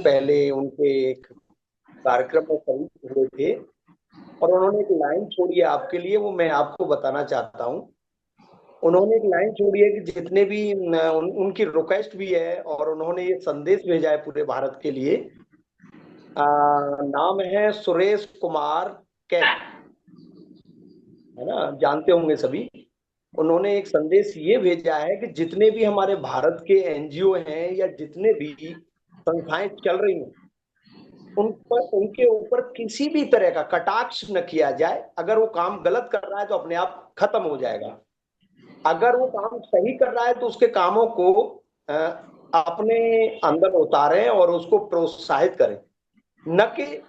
पहले उनके एक कार्यक्रम में शरीक हुए थे और उन्होंने एक लाइन छोड़ी है आपके लिए, वो मैं आपको बताना चाहता हूँ। उन्होंने एक लाइन छोड़ी है कि जितने भी उनकी रिक्वेस्ट भी है और उन्होंने ये संदेश भेजा है पूरे भारत के लिए। नाम है सुरेश कुमार कैट, है ना, जानते होंगे सभी। उन्होंने एक संदेश ये भेजा है कि जितने भी हमारे भारत के एनजीओ हैं या जितने भी संस्थाएं चल रही हैं, उन पर उनके ऊपर किसी भी तरह का कटाक्ष न किया जाए। अगर वो काम गलत कर रहा है तो अपने आप खत्म हो जाएगा, अगर वो काम सही कर रहा है तो उसके कामों को अ, अपने अंदर उतारें और उसको प्रोत्साहित करें, न कि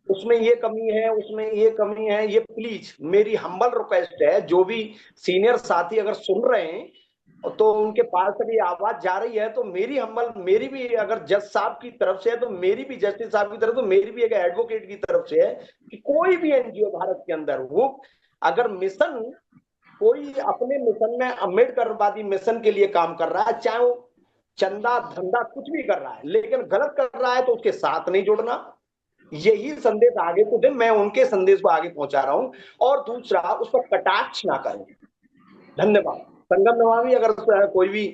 उसमें ये कमी है उसमें ये कमी है। ये प्लीज मेरी हम्बल रिक्वेस्ट है, जो भी सीनियर साथी अगर सुन रहे हैं तो उनके पास अभी आवाज जा रही है, तो मेरी भी अगर जज साहब की तरफ से है तो मेरी भी जस्टिस साहब की तरफ, तो मेरी भी एक एडवोकेट की तरफ से है कि कोई भी एनजीओ भारत के अंदर वो अगर मिशन, कोई अपने मिशन में अम्बेडकरवादी मिशन के लिए काम कर रहा है, चाहे वो चंदा धंधा कुछ भी कर रहा है, लेकिन गलत कर रहा है तो उसके साथ नहीं जुड़ना। यही संदेश आगे को दे, मैं उनके संदेश को आगे पहुंचा रहा हूं। और दूसरा, उस पर कटाक्ष ना करें। धन्यवाद। संगम नमामि अगर कोई भी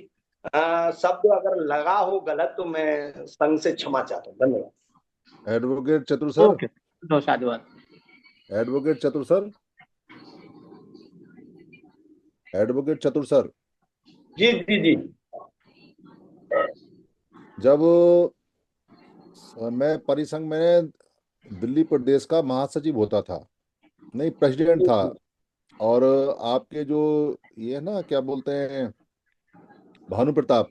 शब्द अगर लगा हो गलत तो मैं संघ से क्षमा चाहता हूँ। धन्यवाद। एडवोकेट चतुर सर। ओके, धन्यवाद। एडवोकेट चतुर सर। एडवोकेट चतुर सर। जी जी जी। जब मैं परिसंघ में दिल्ली प्रदेश का महासचिव होता था, नहीं प्रेसिडेंट था, और आपके जो ये ना क्या बोलते हैं, भानु प्रताप,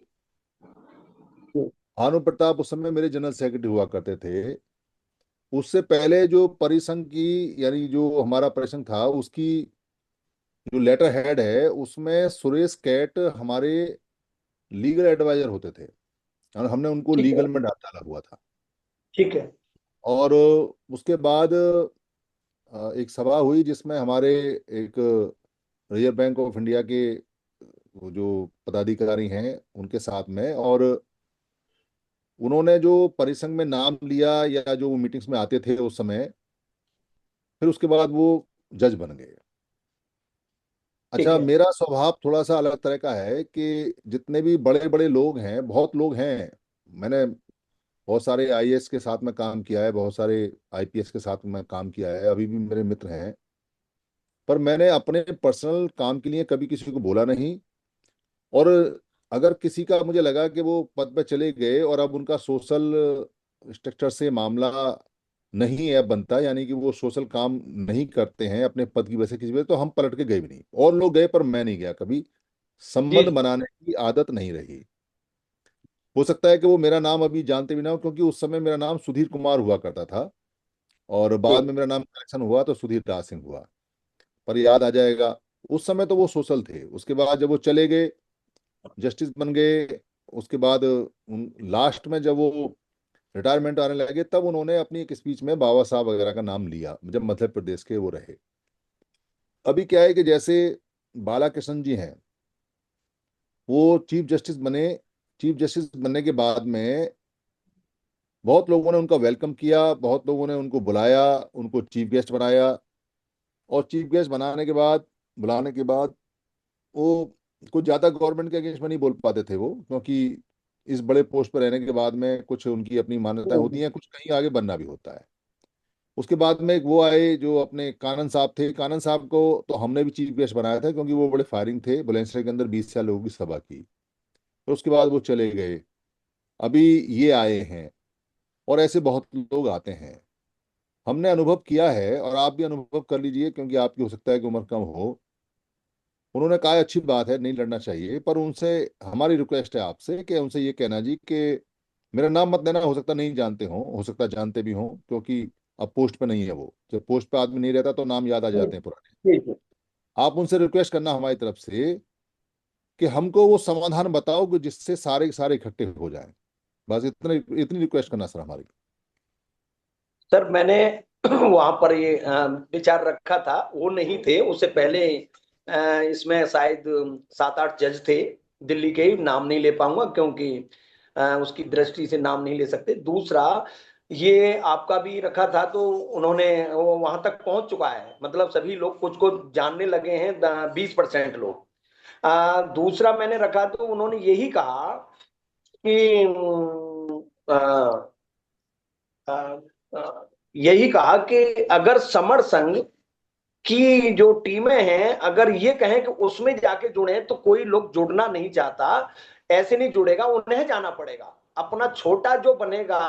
भानु प्रताप उस समय मेरे जनरल सेक्रेटरी हुआ करते थे। उससे पहले जो परिसंघ की, यानी जो हमारा परिसंघ था, उसकी जो लेटर हेड है उसमें सुरेश कैट हमारे लीगल एडवाइजर होते थे, और हमने उनको ठीक है लीगल में डाला हुआ था। ठीक है। और उसके बाद एक सभा हुई जिसमें हमारे एक रिजर्व बैंक ऑफ इंडिया के वो जो पदाधिकारी हैं उनके साथ में, और उन्होंने जो परिसंघ में नाम लिया या जो वो मीटिंग्स में आते थे उस समय, फिर उसके बाद वो जज बन गए। ठीक अच्छा, है। मेरा स्वभाव थोड़ा सा अलग तरह का है कि जितने भी बड़े बड़े लोग हैं, बहुत लोग हैं, मैंने बहुत सारे आईएएस के साथ में काम किया है, बहुत सारे आईपीएस के साथ में काम किया है, अभी भी मेरे मित्र हैं, पर मैंने अपने पर्सनल काम के लिए कभी किसी को बोला नहीं। और अगर किसी का मुझे लगा कि वो पद पे चले गए और अब उनका सोशल स्ट्रक्चर से मामला नहीं है बनता, यानी कि वो सोशल काम नहीं करते हैं अपने पद की वजह से किसी वजह, तो हम पलट के गए भी नहीं। और लोग गए पर मैं नहीं गया कभी, जी संबंध बनाने की आदत नहीं रही। हो सकता है कि वो मेरा नाम अभी जानते भी ना हो, क्योंकि उस समय मेरा नाम सुधीर कुमार हुआ करता था, और बाद ठीक। में मेरा नाम करेक्शन हुआ तो सुधीर दास सिंह हुआ, पर याद आ जाएगा। उस समय तो वो सोशल थे, उसके बाद जब वो चले गए, जस्टिस बन गए, उसके बाद लास्ट में जब वो रिटायरमेंट आने लगे, तब उन्होंने अपनी एक स्पीच में बाबा साहब वगैरह का नाम लिया, जब मध्य प्रदेश के वो रहे। अभी क्या है कि जैसे बालाकृष्ण जी हैं, वो चीफ जस्टिस बने, चीफ जस्टिस बनने के बाद में बहुत लोगों ने उनका वेलकम किया, बहुत लोगों ने उनको बुलाया, उनको चीफ गेस्ट बनाया। और चीफ गेस्ट बनाने के बाद, बुलाने के बाद, वो कुछ ज़्यादा गवर्नमेंट के अगेंस्ट में नहीं बोल पाते थे वो, क्योंकि इस बड़े पोस्ट पर रहने के बाद में कुछ उनकी अपनी मान्यताएं होती हैं, कुछ कहीं आगे बनना भी होता है। उसके बाद में एक वो आए जो अपने कानन साहब थे, कानन साहब को तो हमने भी चीफ गेस्ट बनाया था, क्योंकि वो बड़े फायरिंग थे, बुलंदशहर के अंदर 20 लोगों की सभा की। तो उसके बाद वो चले गए, अभी ये आए हैं, और ऐसे बहुत लोग आते हैं। हमने अनुभव किया है, और आप भी अनुभव कर लीजिए, क्योंकि आपकी हो सकता है कि उम्र कम हो। उन्होंने कहा अच्छी बात है, नहीं लड़ना चाहिए, पर उनसे हमारी रिक्वेस्ट है आपसे कि उनसे ये कहना जी कि मेरा नाम मत लेना, हो सकता नहीं जानते हो सकता जानते भी हों, क्योंकि अब पोस्ट पे नहीं है वो, जब पोस्ट पे आदमी नहीं रहता तो नाम याद आ जाते हैं पुराने। ठीक है। आप उनसे रिक्वेस्ट करना हमारी तरफ से कि हमको वो समाधान बताओ कि जिससे सारे के सारे इकट्ठे हो जाएं। बस इतनी इतनी रिक्वेस्ट करना सर हमारी। सर मैंने वहां पर ये विचार रखा था, वो नहीं थे उससे पहले। इसमें शायद 7-8 जज थे दिल्ली के ही, नाम नहीं ले पाऊंगा क्योंकि उसकी दृष्टि से नाम नहीं ले सकते। दूसरा, ये आपका भी रखा था तो उन्होंने वो वहां तक पहुंच चुका है, मतलब सभी लोग कुछ को जानने लगे हैं, 20% लोग। दूसरा मैंने रखा तो उन्होंने यही कहा कि अ, यही कहा कि अगर समर संघ की जो टीमें हैं अगर ये कहें कि उसमें जाके जुड़े तो कोई लोग जुड़ना नहीं चाहता, ऐसे नहीं जुड़ेगा, उन्हें जाना पड़ेगा। अपना छोटा जो बनेगा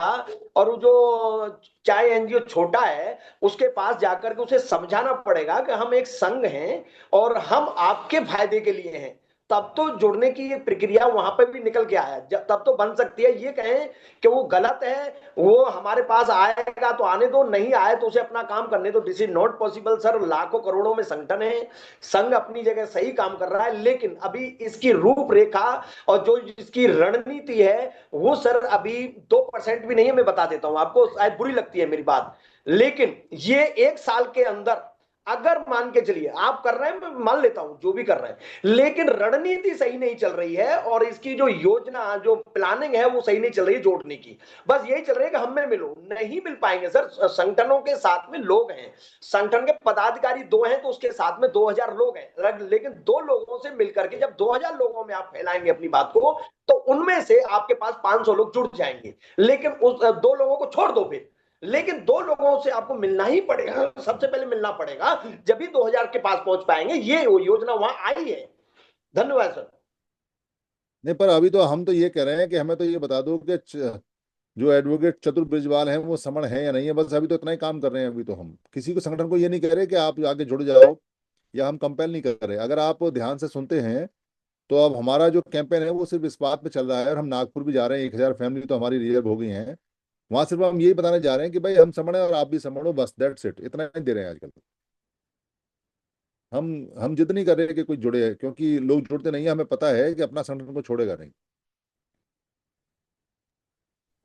और वो जो चाहे एनजीओ छोटा है उसके पास जाकर के उसे समझाना पड़ेगा कि हम एक संघ हैं और हम आपके फायदे के लिए हैं, तब तो जुड़ने की ये प्रक्रिया वहां पर भी निकल के आया, तब तो बन सकती है। ये कहें कि वो गलत है, वो हमारे पास आएगा तो आने दो, नहीं आए तो उसे अपना काम करने दो, this is not possible sir. लाखों करोड़ों में संगठन है, संघ अपनी जगह सही काम कर रहा है, लेकिन अभी इसकी रूपरेखा और जो इसकी रणनीति है वो सर अभी 2% भी नहीं है। मैं बता देता हूं आपको, शायद बुरी लगती है मेरी बात, लेकिन ये 1 साल के अंदर अगर मान के चलिए आप कर रहे हैं, मैं मान लेता हूं जो भी कर रहे हैं, लेकिन रणनीति सही नहीं चल रही है और इसकी जो योजना जो प्लानिंग है वो सही नहीं चल रही है जोड़ने की। बस यही चल रही है कि हमें मिलो, नहीं मिल पाएंगे सर। संगठनों के साथ में लोग हैं, संगठन के पदाधिकारी 2 हैं तो उसके साथ में 2000 लोग हैं, लेकिन 2 लोगों से मिलकर के जब 2000 लोगों में आप फैलाएंगे अपनी बात को तो उनमें से आपके पास 500 लोग जुड़ जाएंगे, लेकिन उस 2 लोगों को छोड़ दो फिर, लेकिन 2 लोगों से आपको मिलना ही पड़ेगा, सबसे पहले मिलना पड़ेगा, जब भी 2000 के पास पहुंच पाएंगे। ये वो योजना वहां आई है। धन्यवाद सर। नहीं, पर अभी तो हम तो ये कह रहे हैं कि हमें तो ये बता दो कि जो एडवोकेट चतुर बृजवाल हैं वो समण है या नहीं है, बस अभी तो इतना ही काम कर रहे हैं। अभी तो हम किसी को संगठन को ये नहीं कह रहे कि आप आगे जुड़ जाओ, या हम कंपेल नहीं कर रहे। अगर आप ध्यान से सुनते हैं तो अब हमारा जो कैंपेन है वो सिर्फ इस बात पे चल रहा है, और हम नागपुर भी जा रहे हैं, 1000 फैमिली तो हमारी रिजर्व हो गई हैं। वहां सिर्फ हम यही बताने जा रहे हैं कि भाई हम समझ और आप भी समझो, बस दैट्स इट, इतना ही दे रहे हैं आजकल। हम हम जिद नहीं कर रहे कि कोई जुड़े, क्योंकि लोग जुड़ते नहीं है, हमें पता है कि अपना संगठन को छोड़ेगा नहीं।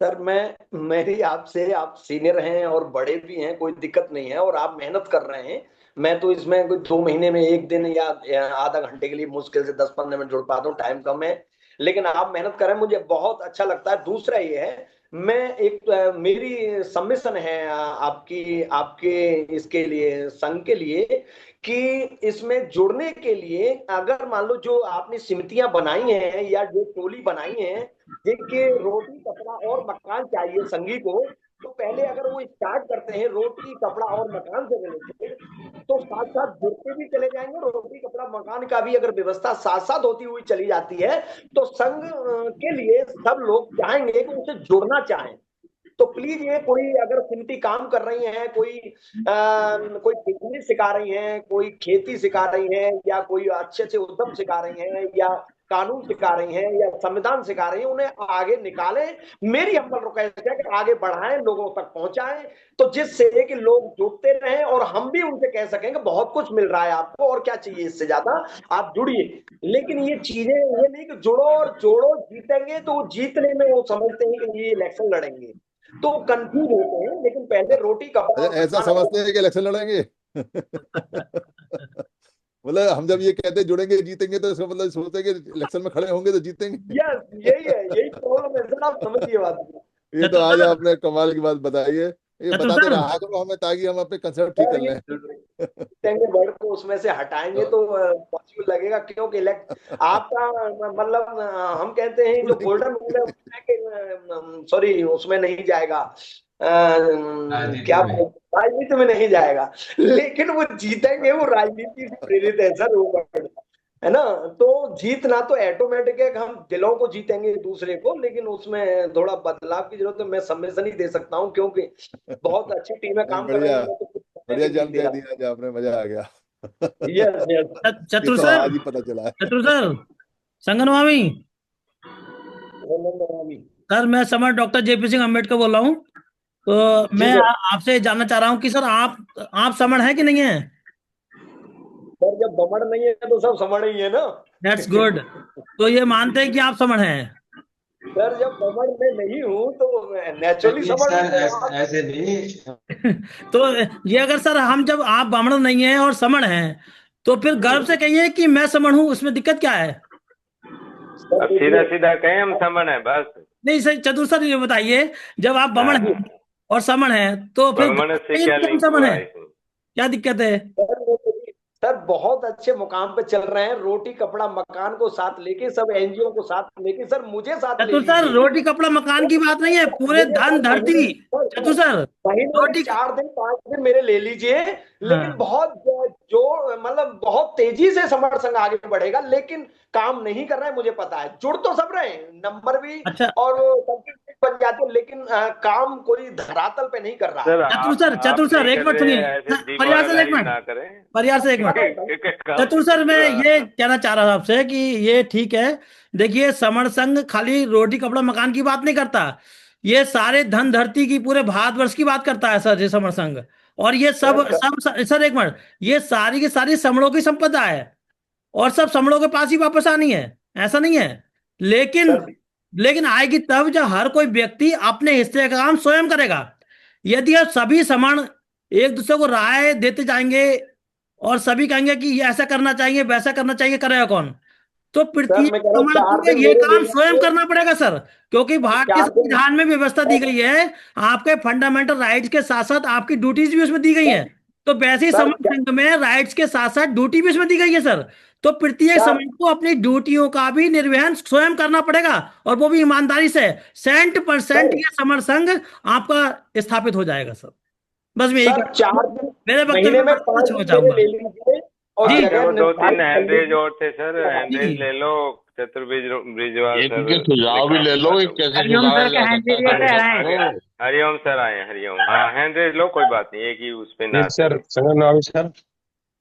सर मैं मेरी आपसे, आप सीनियर हैं और बड़े भी हैं, कोई दिक्कत नहीं है और आप मेहनत कर रहे हैं। मैं तो इसमें कोई 2 महीने में 1 दिन या आधा घंटे के लिए मुश्किल से 10-15 मिनट जुड़ पाता हूँ, टाइम कम है, लेकिन आप मेहनत कर रहे हैं, मुझे बहुत अच्छा लगता है। दूसरा ये है, मैं एक मेरी सबमिशन है आपकी आपके इसके लिए, संघ के लिए, कि इसमें जुड़ने के लिए अगर मान लो जो आपने समितियां बनाई हैं या जो टोली बनाई है, देखिए रोटी कपड़ा और मकान चाहिए संगी को, तो पहले अगर वो स्टार्ट करते हैं रोटी कपड़ा और मकान से रिलेटेड, तो साथ साथ जुड़ते भी चले जाएंगे, रोटी कपड़ा मकान का भी अगर व्यवस्था साथ साथ होती हुई चली जाती है तो संघ के लिए सब लोग चाहेंगे कि उसे जुड़ना चाहें। तो प्लीज ये कोई अगर समिति काम कर रही है, कोई बिजनेस सिखा रही है, कोई खेती सिखा रही है, या कोई अच्छे से उद्यम सिखा रही है, या कानून सिखा रही हैं या संविधान सिखा रही हैं, उन्हें आगे निकालें। मेरी हम्बल रिक्वेस्ट है कि आगे बढ़ाएं, लोगों तक पहुंचाएं, तो जिससे कि लोग जुड़ते रहें और हम भी उनसे कह सकें कि बहुत कुछ मिल रहा है आपको और क्या चाहिए इससे ज्यादा, आप जुड़िए। लेकिन ये चीजें ये नहीं कि जुड़ो और जोड़ो जीतेंगे, तो वो जीतने में वो समझते हैं कि ये इलेक्शन लड़ेंगे तो कंफ्यूज होते हैं, लेकिन पहले रोटी कपड़ा अच्छा, और ऐसा मकान समझते हैं कि इलेक्शन लड़ेंगे? मतलब हम जब ये कहते हैं जुड़ेंगे जीतेंगे तो इसका मतलब सोचते हैं कि इलेक्शन में खड़े होंगे तो जीतेंगे। यस, यही है, यही प्रॉब्लम है सर, आप समझिए बात को। ये तो चतुर आज सर, आपने कमाल की बात बताई है। ये चतुर बताते सर, रहा करो हमें, ताकि हम अपने कंसेप्ट ठीक सर कर ये लें। जीतेंगे वर्ड को उसमें से हटाएंगे तो पॉसिबल लगेगा, क्योंकि इलेक्ट आपका मतलब हम कहते हैं जो गोल्डन रूल है उसमें कि सॉरी उसमें नहीं जाएगा, राजनीति क्या में। राजनीति में नहीं जाएगा, लेकिन वो जीतेंगे वो राजनीति से प्रेरित है सर वो वर्ड, है ना। तो जीतना तो ऑटोमेटिक है कि हम दिलों को जीतेंगे एक दूसरे को, लेकिन उसमें थोड़ा बदलाव की जरूरत है। मैं सबमिशन ही दे सकता हूँ क्योंकि बहुत अच्छी टीमें नहीं, काम कर रही बढ़िया, हैं, मैं तो कुछ कहने बढ़िया भी नहीं दे जानकारी रहा। दी आज आपने, मजा आ गया। Yes yes. ये चतुर तो सर, आज ही पता चला है। चतुर सर, संगनवामी सर, मैं summer doctor JP Singh Ambedkar बोल रहा हूँ। तो जी मैं सर। आपसे जानना चाह रहा हूँ कि सर आप समण है कि नहीं है? सर जब बमड़ नहीं है तो सब समझ ही है ना। That's good. तो ये मानते हैं कि आप समण हैं? सर जब बमड़ में नहीं हूँ तो नेचुरली नहीं समझ सर, हूँ। ऐसे नहीं। तो ये अगर सर हम जब आप ब्राह्मण नहीं हैं और समण हैं तो फिर गर्व से कहिए कि मैं समण हूँ, उसमें दिक्कत क्या है? सर अब सीधा देखिए, सीधा कहें हम समन है बस। नहीं सर, चतुर सर ये बताइए, जब आप बमण हाँ, हैं और समण हैं तो फिर ब्राह्मण से क्या हम लिंक समण हुआ है, है इसमें? क्या दिक्कत है? सर सर बहुत अच्छे मुकाम पे चल रहे हैं, रोटी कपड़ा मकान को साथ लेके, सब एनजीओ को साथ लेके, सर मुझे साथ ले चतुर सर, लीजिए। रोटी कपड़ा मकान की बात नहीं है, पूरे मुझे धन सर धरती। चतुर सर, महीने में रोटी 4 दिन 5 दिन मेरे ले लीजिए, लेकिन हाँ। बहुत जो मतलब बहुत तेजी से समर संघ आगे बढ़ेगा, लेकिन काम नहीं कर रहा है, मुझे पता है। जुड़ तो सब रहे हैं, नंबर भी अच्छा और संख्या बन जाते हैं, लेकिन काम कोई धरातल पे नहीं कर रहा सर है। आप चतुर सर नहीं एक कर मिनट रहे सुनिए। हैं, ऐसे परिवार सर एक डिमोरलाइज मिनट, ना करें। परिवार सर एक मिनट। काम चतुर सर मैं ये हाँ, कहना चाह रहा था आपसे कि ये ठीक है, देखिए समर संघ खाली रोटी कपड़ा मकान की बात नहीं करता, ये सारे धन धरती की, पूरे भारतवर्ष की बात करता है सर, ये समर संघ। और ये सब सर सब सर एक मिनट, ये सारी की सारी समणों की संपदा है, और सब समणों के पास ही वापस आनी है, ऐसा नहीं है। लेकिन सर लेकिन आएगी तब जब हर कोई व्यक्ति अपने हिस्से का काम स्वयं करेगा। यदि अब सभी समण एक दूसरे को राय देते जाएंगे और सभी कहेंगे कि ये ऐसा करना चाहिए वैसा करना चाहिए, करेगा कौन? तो सर प्रत्येक मैं कह रहा हूँ समण को 4 दिन ये मेरे ले काम स्वयं लीजिए। करना पड़ेगा सर, क्योंकि भारतीय 4 दिन संविधान में व्यवस्था दी गई है, आपके फंडामेंटल राइट्स के साथ साथ आपकी ड्यूटीज भी उसमें दी गई सर हैं। तो वैसे ही सर समर संघ में राइट्स के साथ साथ ड्यूटी भी उसमें दी गई है सर। तो प्रत्येक सर समूह को अपनी ड्यूटियों का भी निर्वहन स्वयं करना पड़ेगा, और वो भी ईमानदारी से। 100% सर ये समर संघ आपका स्थापित हो जाएगा सर। बस मैं यही सर कहता हूँ। 4 दिन मेरे वक्तव्य महीने में में मैं पांच क्षमा दिन मेरे चाहूंगा। ले लीजिए, और जी हाँ, जगह चलो दो तीन निर्धारित कर हैंडरेज लीजिए। और थे सर, हैंडरेज ले लो। ब्रिजवाल एक सर के सुझाव भी ले लो कि कैसे हरिओम सुधारा सर का जा हैंड सकता है रेज समर आ रहा संघ है। को। हरिओम सर आए, हरिओम। हाँ, हैंडरेज लो, कोई बात नहीं, एक ही उस पे जी ना सर, करो। संगम नामी सर,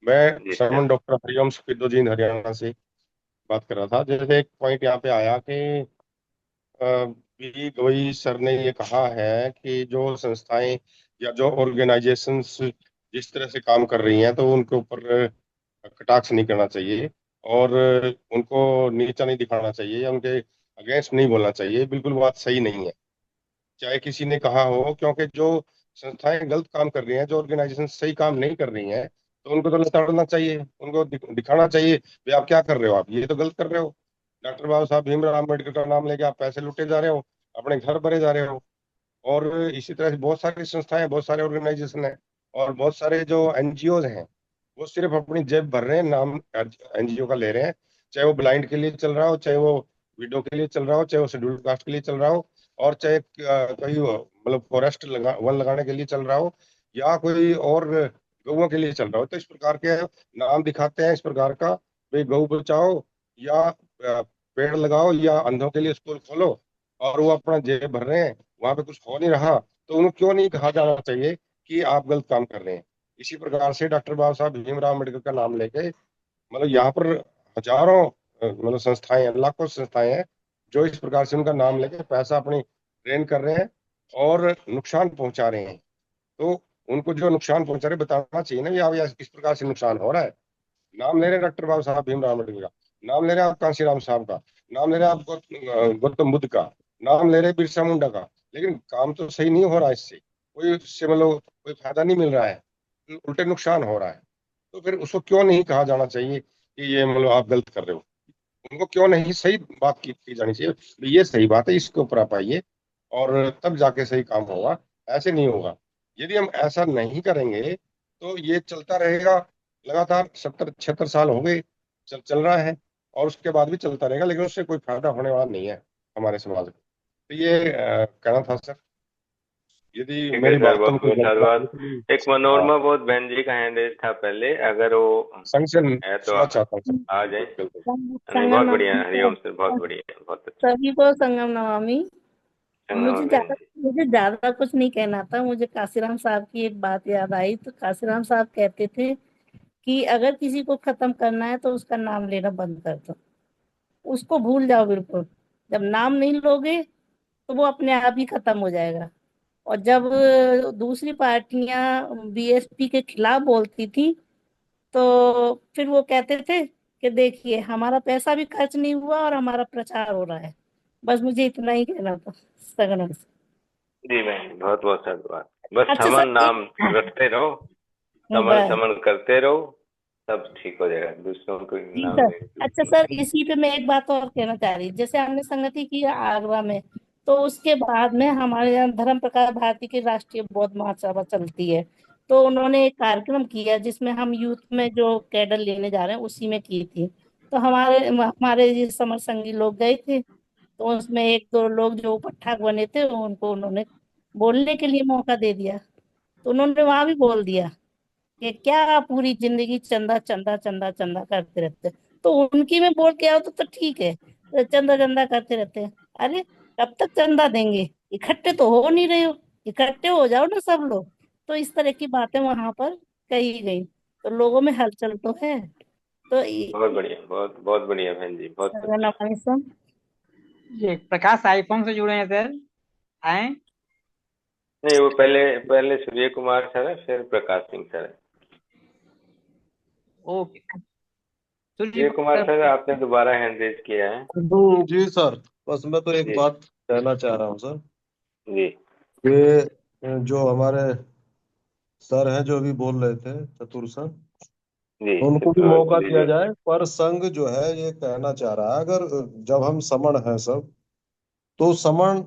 मैं जी सर। सरमन डॉक्टर हरिओम सुखिदोजीन हरियाणा से बात कर रहा था। जैसे एक पॉइंट यहाँ पे आया कि बी गवई सर ने ये कहा है कि जो संस्थाएं या जो ऑर्गेनाइजेशंस जिस तरह से काम कर रही हैं तो उनके ऊपर कटाक्ष नहीं करना चाहिए, और उनको नीचा नहीं दिखाना चाहिए, या उनके अगेंस्ट नहीं बोलना चाहिए। बिल्कुल बात सही नहीं है, चाहे किसी ने कहा हो, क्योंकि जो संस्थाएं गलत काम कर रही हैं, जो ऑर्गेनाइजेशन सही काम नहीं कर रही हैं, तो उनको तो लताड़ना चाहिए, उनको दिखाना चाहिए भाई आप क्या कर रहे हो, आप ये तो गलत कर रहे हो। डॉक्टर बाबा साहब भीमराव अम्बेडकर का नाम लेके आप पैसे लुटे जा रहे हो, अपने घर भरे जा रहे हो। और इसी तरह से बहुत सारी संस्थाएं, बहुत सारे ऑर्गेनाइजेशन हैं, और बहुत सारे जो एनजीओ हैं, वो सिर्फ अपनी जेब भर रहे हैं, नाम एनजीओ का ले रहे हैं। चाहे वो ब्लाइंड के लिए चल रहा हो, चाहे वो विडो के लिए चल रहा हो, चाहे वो शेड्यूल्ड कास्ट के लिए चल रहा हो, और चाहे कोई मतलब फॉरेस्ट वन लगाने के लिए चल रहा हो, या कोई और गौओं के लिए चल रहा हो। तो इस प्रकार के नाम दिखाते हैं इस प्रकार का, भाई गौ बचाओ, या पेड़ लगाओ, या अंधों के लिए स्कूल खोलो, और वो अपना जेब भर रहे हैं, वहां पे कुछ हो नहीं रहा। तो उन्हें क्यों नहीं कहा जाना चाहिए कि आप गलत काम कर रहे हैं? इसी प्रकार से डॉक्टर बाबा साहब भीमराव अम्बेडकर का नाम लेके, मतलब यहाँ पर हजारों मतलब संस्थाएं हैं, लाखों संस्थाएं हैं, जो इस प्रकार से उनका नाम लेके पैसा अपनी ड्रेन कर रहे हैं और नुकसान पहुंचा रहे हैं। तो उनको जो नुकसान पहुंचा रहे बताना चाहिए ना, ये इस प्रकार से नुकसान हो रहा है। नाम ले रहे हैं डॉक्टर बाबा साहब भीमराव अम्बेडकर का, नाम ले रहे हैं आप कांशीराम साहब का, नाम ले रहे हैं आप गौतम बुद्ध का, नाम ले रहे हैं बिरसा मुंडा का, लेकिन काम तो सही नहीं हो रहा इससे, कोई इससे मतलब कोई फायदा नहीं मिल रहा है, उल्टे नुकसान हो रहा है। तो फिर उसको क्यों नहीं कहा जाना चाहिए कि ये मतलब आप गलत कर रहे हो? उनको क्यों नहीं सही बात की जानी चाहिए, ये सही बात है, इसके ऊपर आप आइए, और तब जाके सही काम होगा। ऐसे नहीं होगा। यदि हम ऐसा नहीं करेंगे तो ये चलता रहेगा लगातार। 70-76 साल हो गए चल रहा है, और उसके बाद भी चलता रहेगा, लेकिन उससे कोई फायदा होने वाला नहीं है हमारे समाज को। तो ये कहना था सर। यदि ठीक है मेरी सर, बातों में बहुत कोई बहुत गलत बात धन्यवाद। निकली, एक मनोरमा बहुत बहन जी का हैंडरेज था पहले, अगर वो संघ से है तो सुनना चाहता हूँ सर। आ जाए। बिल्कुल। नहीं, बहुत संगम बढ़िया, नमामि हरिओम सर, बहुत बढ़िया, बहुत अच्छा। सभी को संगम नमामि। संगम मुझे ज्यादा कुछ नहीं कहना था। मुझे काशीराम साहब की एक बात याद आई। तो काशीराम साहब कहते थे कि अगर किसी को खत्म करना है तो उसका नाम लेना बंद कर दो, उसको भूल जाओ बिल्कुल। जब नाम नहीं लोगे तो वो अपने आप ही खत्म हो जाएगा। और जब दूसरी पार्टियां बीएसपी के खिलाफ बोलती थी तो फिर वो कहते थे कि देखिए हमारा पैसा भी खर्च नहीं हुआ और हमारा प्रचार हो रहा है। बस मुझे इतना ही कहना था सगन से। जी बहन, बहुत बहुत धन्यवाद। बस अच्छा समन सर, नाम रखते रहो, समन बस समन करते रहो, सब ठीक हो जाएगा, दूसरों को जी नाम सर। लेंगे। अच्छा सर, इसी पे मैं एक बात और कहना चाह रही, जैसे हमने संगति की है आगरा में, तो उसके बाद में हमारे यहाँ धर्म प्रकाश भारती की राष्ट्रीय बौद्ध महासभा चलती है, तो उन्होंने एक कार्यक्रम किया जिसमें हम यूथ में जो कैडर लेने जा रहे हैं उसी में की थी। तो हमारे हमारे ये समर संगी लोग गए थे, तो उसमें एक दो लोग जो पट्ठाक बने थे उनको उन्होंने बोलने के लिए मौका दे दिया, तो उन्होंने वहां भी बोल दिया कि क्या पूरी जिंदगी चंदा चंदा चंदा चंदा करते रहते हैं। तो उनकी में बोल के आओ तो ठीक है, तो चंदा चंदा करते रहते हैं। अरे कब तक चंदा देंगे, इकट्ठे तो हो नहीं रहे हो, इकट्ठे हो जाओ ना सब लोग। तो इस तरह की बातें वहां पर कही गई, तो लोगों में हलचल तो है। तो बहुत बढ़िया, बहुत बहुत बढ़िया बहन जी, बहुत बढ़िया। नमामि सब। ये प्रकाश आईफोन से जुड़े हैं सर, आए। नहीं, वो पहले पहले सूर्य कुमार सर है, फिर प्रकाश सिंह सर है। ओके। सूर्य कुमार सर, आपने दोबारा हैंड रेज किया है। जी सर, बस मैं तो एक जी बात कहना चाह रहा हूँ सर, जी कि जो हमारे सर हैं जो अभी बोल रहे थे, चतुर सर, जी, उनको भी चित्तौड़ मौका जी दिया जो। जाए। पर संघ जो है ये कहना चाह रहा है, अगर जब हम समण हैं सब, तो समण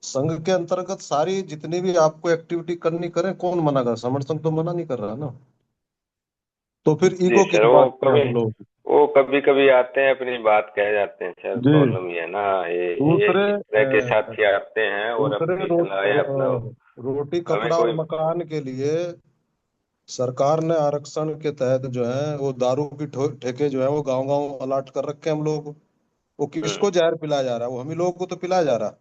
संघ के अंतर्गत सारी जितनी भी आपको एक्टिविटी करनी करें, कौन मना कर, समण संघ तो मना नहीं कर रहा ना। तो फिर जी ईगो सर, किस बात की हम लोग। वो कभी कभी आते हैं, अपनी बात कह जाते हैं सर, जी प्रॉब्लम ये है ना, ये दूसरे इस तरह के साथी आते हैं और दूसरे अपनी सलाहें अपना। रोटी हमें कपड़ा और कोई। मकान के लिए सरकार ने आरक्षण के तहत जो है वो दारू की ठेके जो है वो गांव गांव अलाट कर रखे हैं हम लोग को। वो किसको जहर पिलाया जा रहा है, वो हम ही लोगों को तो पिलाया जा रहा है।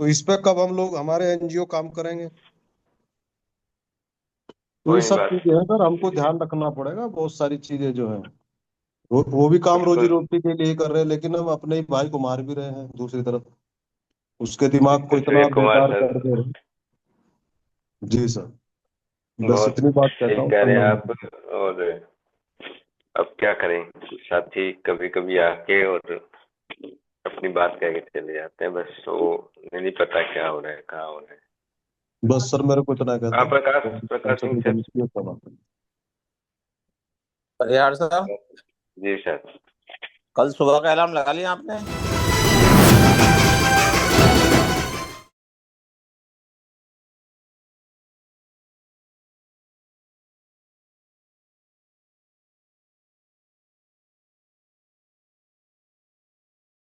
तो इस पे कब हम लोग, हमारे एनजीओ काम करेंगे। तो ये कोई सब बात। चीजें हैं सर, हमको ध्यान रखना पड़ेगा। बहुत सारी चीजें जो है वो भी काम रोजी बिल्कुल रोटी के लिए कर रहे हैं, लेकिन हम अपने ही भाई को मार भी रहे हैं दूसरी तरफ, उसके दिमाग को सूर्य इतना कुमार बेकार सर, कर दे रहे हैं। जी सर, बस बहुत इतनी बात कहता ठीक हूँ, कह रहे हैं प्रणाम। आप। और अब क्या करें, कुछ साथी कभी कभी आके और अपनी बात कह के चले जाते हैं, बस वो नहीं पता क्या हो रहा है, कहाँ हो रहा है। बस सर मेरे को इतना कहता हाँ, हूँ, प्रकाश हमसे सिंह कोई सर। गलती है क्षमा करें। परिहार साहब, जी सर। कल सुबह का अलार्म लगा लिया आपने?